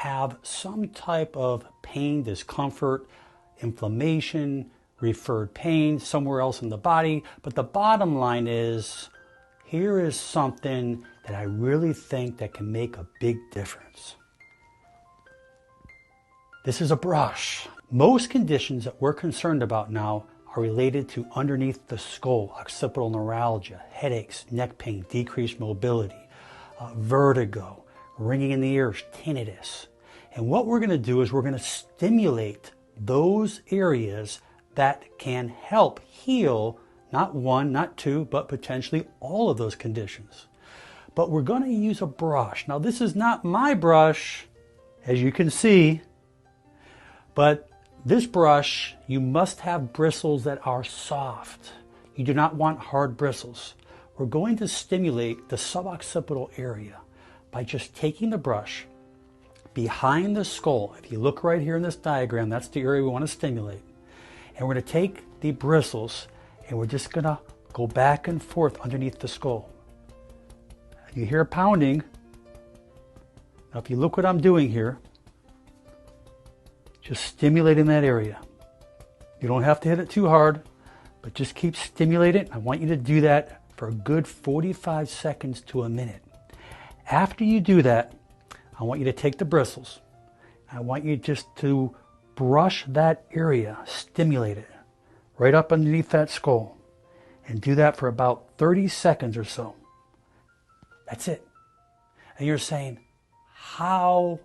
have some type of pain, discomfort, inflammation, referred pain somewhere else in the body. But the bottom line is, here is something that I really think that can make a big difference. This is a brush. Most conditions that we're concerned about now are related to underneath the skull: occipital neuralgia, headaches, neck pain, decreased mobility, vertigo, ringing in the ears, tinnitus. And what we're going to do is we're going to stimulate those areas that can help heal not one, not two, but potentially all of those conditions. But we're going to use a brush. Now, this is not my brush, as you can see, but this brush, you must have bristles that are soft. You do not want hard bristles. We're going to stimulate the suboccipital area by just taking the brush behind the skull. If you look right here in this diagram, that's the area we want to stimulate. And we're going to take the bristles and we're just going to go back and forth underneath the skull. You hear pounding. Now, if you look what I'm doing here, just stimulating that area. You don't have to hit it too hard, but just keep stimulating. I want you to do that for a good 45 seconds to a minute. After you do that, I want you to take the bristles. I want you just to brush that area, stimulate it right up underneath that skull, and do that for about 30 seconds or so. That's it. And you're saying, how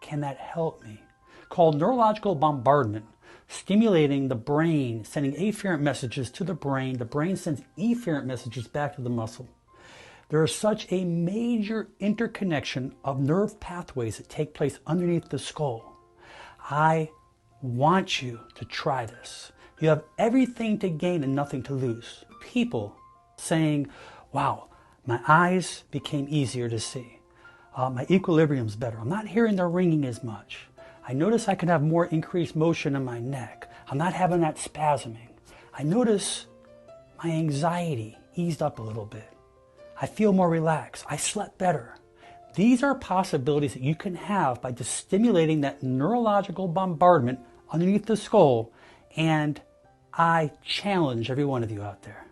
can that help me? Called neurological bombardment, stimulating the brain, sending afferent messages to the brain sends efferent messages back to the muscle. There is such a major interconnection of nerve pathways that take place underneath the skull. I want you to try this. You have everything to gain and nothing to lose. People saying, wow, my eyes became easier to see. My equilibrium's better. I'm not hearing the ringing as much. I notice I can have more increased motion in my neck. I'm not having that spasming. I notice my anxiety eased up a little bit. I feel more relaxed. I slept better. These are possibilities that you can have by just stimulating that neurological bombardment underneath the skull, and I challenge every one of you out there.